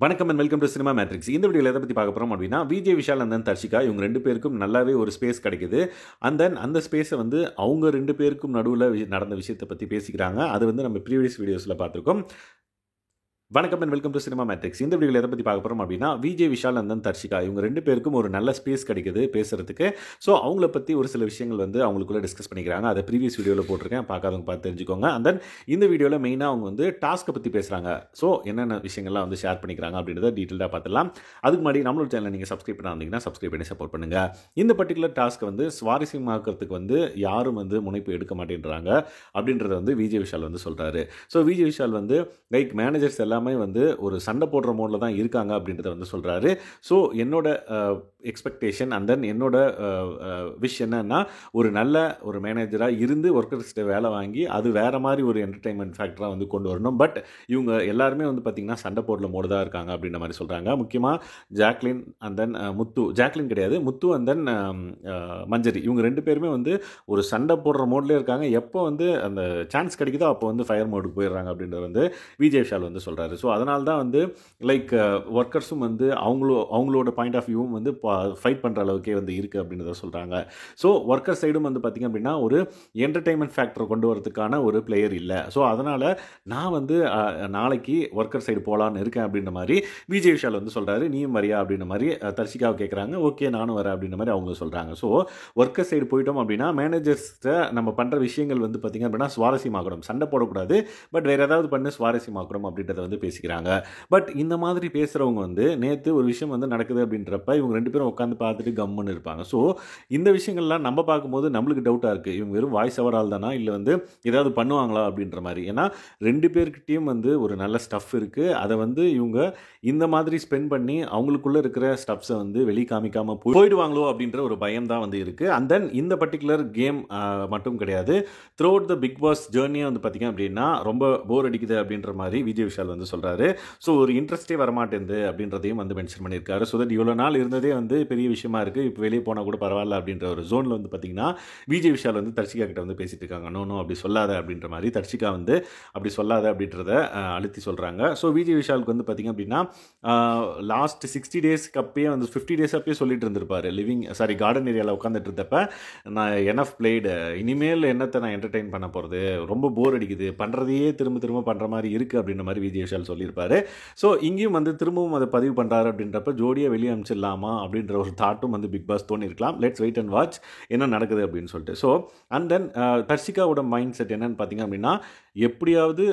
வணக்கம் and welcome to cinema matrix. இந்த வீடியோவில் எதை பற்றி பார்க்க போகிறோம் அப்படின்னா, விஜய் விஷால் அண்ட் தென் தர்ஷிகா இவங்க 2 பேருக்கும் நல்லாவே ஒரு ஸ்பேஸ் கிடைக்குது. அண்ட் தென் அந்த ஸ்பேஸை வந்து அவங்க 2 பேருக்கும் நடுவில் நடந்த விஷயத்தை பற்றி பேசிக்கிறாங்க. அது வந்து நம்ம ப்ரீவியஸ் வீடியோஸில் பார்த்துருக்கோம். வணக்கம் and welcome to cinema matrix. இந்த வீடியோவில் எதை பற்றி பார்க்க போகிறோம் அப்படின்னா, விஜய் விஷால் அண்ட் தென் தர்ஷிகா இவங்க 2 பேருக்கும் ஒரு நல்ல ஸ்பேஸ் கிடைக்குது பேசுகிறதுக்கு. ஸோ அவங்கள பற்றி ஒரு சில விஷயங்கள் வந்து அவங்களுக்குள்ளே டிஸ்கஸ் பண்ணிக்கிறாங்க. அதை ப்ரீவியஸ் வீடியோவில் போட்டிருக்கேன், பார்க்காதவங்க பார்த்து தெரிஞ்சுக்கோங்க. அண்ட் தென் இந்த வீடியோவில் மெயினாக அவங்க வந்து டாஸ்க்கை பற்றி பேசுகிறாங்க. ஸோ என்னென்ன விஷயங்கள்லாம் வந்து ஷேர் பண்ணிக்கிறாங்க அப்படின்றத டீட்டெயிலாக பார்த்துலாம். அதுக்கு முன்னாடி நம்மளோட சேனலை நீங்கள் சப்ஸ்கிரைப் பண்ணாதீங்கன்னா சப்ஸ்கிரைப் பண்ணி சப்போர்ட் பண்ணுங்கள். இந்த பர்டிகுலர் டாஸ்க்கை வந்து சுவாரஸ்யமாக்கிறதுக்கு வந்து யாரும் வந்து முனைப்பு எடுக்க மாட்டேன்றாங்க அப்படின்றத வந்து விஜய் விஷால் வந்து சொல்கிறாரு. ஸோ விஜய் விஷால் வந்து லைக் மேனேஜர்ஸ் எல்லாமே வந்து ஒரு சண்டை போடுற மோடில் தான் இருக்காங்க அப்படின்றத வந்து சொல்கிறாரு. ஸோ என்னோட எக்ஸ்பெக்டேஷன் அண்ட் தென் என்னோட விஷ் என்னன்னா, ஒரு நல்ல ஒரு மேனேஜராக இருந்து ஒர்க்கர்ஸ்கிட்ட வேலை வாங்கி அது வேறு மாதிரி ஒரு என்டர்டெயின்மெண்ட் ஃபேக்டராக வந்து கொண்டு வரணும். பட் இவங்க எல்லாருமே வந்து பார்த்திங்கன்னா சண்டை போடுற மோடு தான் இருக்காங்க அப்படின்ற மாதிரி சொல்கிறாங்க. முக்கியமாக Jacqueline and then Muthu, Jacqueline கிடையாது முத்து அண்ட் தென் மஞ்சரி, இவங்க 2 பேருமே வந்து ஒரு சண்டை போடுற மோட்லேயே இருக்காங்க. எப்போ வந்து அந்த சான்ஸ் கிடைக்குதோ அப்போ வந்து ஃபயர் மோடுக்கு போயிடுறாங்க அப்படின்றது வந்து விஜய் விஷால் வந்து சொல்கிறாரு. ஸோ அதனால தான் வந்து லைக் ஒர்க்கர்ஸும் வந்து அவங்களோட பாயிண்ட் ஆஃப் வியூவும் வந்து ஃபைட் பண்ணுற அளவுக்கே வந்து இருக்குது அப்படின்றத சொல்கிறாங்க. ஸோ ஒர்க்கர் சைடும் வந்து பார்த்திங்க அப்படின்னா ஒரு என்டர்டெயின்மெண்ட் ஃபேக்டரை கொண்டு வரதுக்கான ஒரு பிளேயர் இல்லை. ஸோ அதனால் நான் வந்து நாளைக்கு ஒர்க்கர் சைடு போகலான்னு இருக்கேன் அப்படின்ற மாதிரி விஜய் விஷால் வந்து சொல்கிறாரு. நீயும் வரியா அப்படின்ற மாதிரி தர்ஷிகாவை கேட்குறாங்க. ஓகே நானும் வரேன் அப்படின்ற மாதிரி அவங்க சொல்கிறாங்க. ஸோ ஒர்க்கர் சைடு போயிட்டோம் அப்படின்னா மேனேஜர்ஸ்ட்டை நம்ம பண்ணுற விஷயங்கள் வந்து பார்த்திங்க அப்படின்னா சுவாரஸ்யமாகணும், சண்டை போடக்கூடாது, பட் வேறு ஏதாவது பண்ணி சுவாரஸ்யமாக்கணும் அப்படின்றத வந்து பேசிக்கிறாங்க. பட் இந்த மாதிரி பேசுகிறவங்க வந்து நேற்று ஒரு விஷயம் வந்து நடக்குது அப்படின்றப்ப இவங்க 2 பேரும் உட்காந்து பார்த்துட்டு கம்முன்னு இருப்பாங்க. ஸோ இந்த விஷயங்கள்லாம் நம்ம பார்க்கும்போது நம்மளுக்கு டவுட்டாக இருக்குது, இவங்க வெறும் வாய்ஸ் ஓவர் ஆள் தானா இல்லை வந்து ஏதாவது பண்ணுவாங்களா அப்படின்ற மாதிரி. ஏன்னா 2 பேர்கிட்டையும் வந்து ஒரு நல்ல ஸ்டஃப் இருக்குது. அதை வந்து இவங்க இந்த மாதிரி ஸ்பெண்ட் பண்ணி அவங்களுக்குள்ளே இருக்கிற ஸ்டப்ஸை வந்து வெளி காமிக்காமல் போயிடுவாங்களோ அப்படின்ற ஒரு பயம் தான் வந்து இருக்குது. அண்ட் தென் இந்த பர்டிகுலர் கேம் மட்டும் கிடையாது, throughout the Bigg Boss ஜேர்னியை வந்து பார்த்திங்க அப்படின்னா ரொம்ப போர் அடிக்குது அப்படின்ற மாதிரி விஜய் விஷால் வந்து சொல்கிறாரு. ஸோ ஒரு இன்ட்ரெஸ்ட்டே வரமாட்டேங்குது அப்படின்றதையும் வந்து மென்ஷன் பண்ணியிருக்காரு. ஸோ தட் இவ்வளோ நாள் இருந்ததே வந்து பெரிய விஷயமா இருக்குது, இப்போ வெளியே போனால் கூட பரவாயில்ல அப்படின்ற ஒரு ஜோனில் வந்து பார்த்திங்கன்னா விஜய் விஷால் வந்து தர்ஷிகா கிட்ட வந்து பேசிகிட்டு இருக்காங்க. நோ அப்படி சொல்லாத அப்படின்ற மாதிரி. தர்ஷிகா வந்து அப்படி சொல்லாத அப்படின்றத அழுத்தி சொல்கிறாங்க. ஸோ விஜய் விஷாலுக்கு வந்து பார்த்திங்க அப்படின்னா லாஸ்ட் 60 டேஸ்க்கு அப்பயே வந்து 50 டேஸ் அப்பயே சொல்லிட்டு இருந்திருப்பாரு. கார்டன் ஏரியாவில் உட்காந்துட்டு இருந்தப்ப நான் எனஃப் பிளேடு, இனிமேல் என்னத்தை நான் என்டர்டெயின் பண்ண போகிறது, ரொம்ப போர் அடிக்குது, பண்ணுறதையே திரும்ப திரும்ப பண்ணுற மாதிரி இருக்குது அப்படின்ற மாதிரி விஜய் விஷால் சொல்லியிருப்பாரு. ஸோ இங்கேயும் வந்து திரும்பவும் அதை பதிவு பண்ணுறாரு அப்படின்றப்ப ஜோடியை வெளியே அனுப்பிச்சிடலாமா அப்படின்ற ஒரு தாட்டும் வந்து பிக் பாஸ் தோணிருக்கலாம். லெட்ஸ் வெயிட் அண்ட் வாட்ச் என்ன நடக்குது அப்படின்னு சொல்லிட்டு. ஸோ அண்ட் தென் தர்ஷிகாவோட மைண்ட் செட் என்னன்னு பார்த்தீங்க அப்படின்னா, எப்படியாவது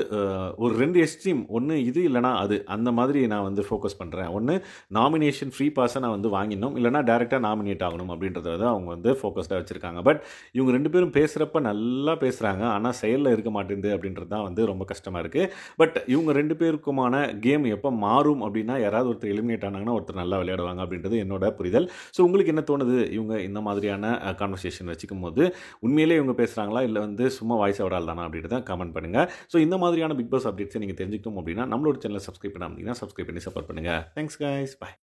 ஒரு 2 எக்ஸ்ட்ரீம், ஒன்று இது இல்லைனா அது, அந்த மாதிரி நான் வந்து ஃபோக்கஸ் பண்ணுறேன். ஒன்று நாமினேஷன் ஃப்ரீ பாஸை நான் வந்து வாங்கிடணும், இல்லைனா டேரெக்டாக நாமினேட் ஆகணும் அப்படின்றத தான் அவங்க வந்து ஃபோக்கஸ்டாக வச்சுருக்காங்க. பட் இவங்க 2 பேரும் பேசுகிறப்ப நல்லா பேசுகிறாங்க, ஆனால் செயலில் இருக்க மாட்டேங்குது அப்படின்றது தான் வந்து ரொம்ப கஷ்டமாக இருக்குது. பட் இவங்க 2 பேருக்குமான கேம் எப்போ மாறும் அப்படின்னா, யாராவது ஒருத்தர் எலிமினேட் ஆனாங்கன்னா ஒருத்தர் நல்லா விளையாடுவாங்க அப்படின்றது என்னோட புரிதல். ஸோ உங்களுக்கு என்ன தோணுது? இவங்க இந்த மாதிரியான கான்வர்சேஷன் வச்சுக்கும் போது உண்மையிலே இவங்க பேசுகிறாங்களா இல்லை வந்து சும்மா வாய்ஸ் ஓவரால் தானா அப்படின்றத கமெண்ட் பண்ணுங்கள். ஸோ இந்த மாதிரியான பிக் பாஸ் அப்டேட்ஸை நீங்கள் தெரிஞ்சுக்கணும் அப்படின்னா நம்மளோட சேனலை சப்ஸ்கிரைப் பண்ணாமல் சப்ஸ்கிரைப் பண்ணி சப்போர்ட் பண்ணுங்கள். Thanks guys, by.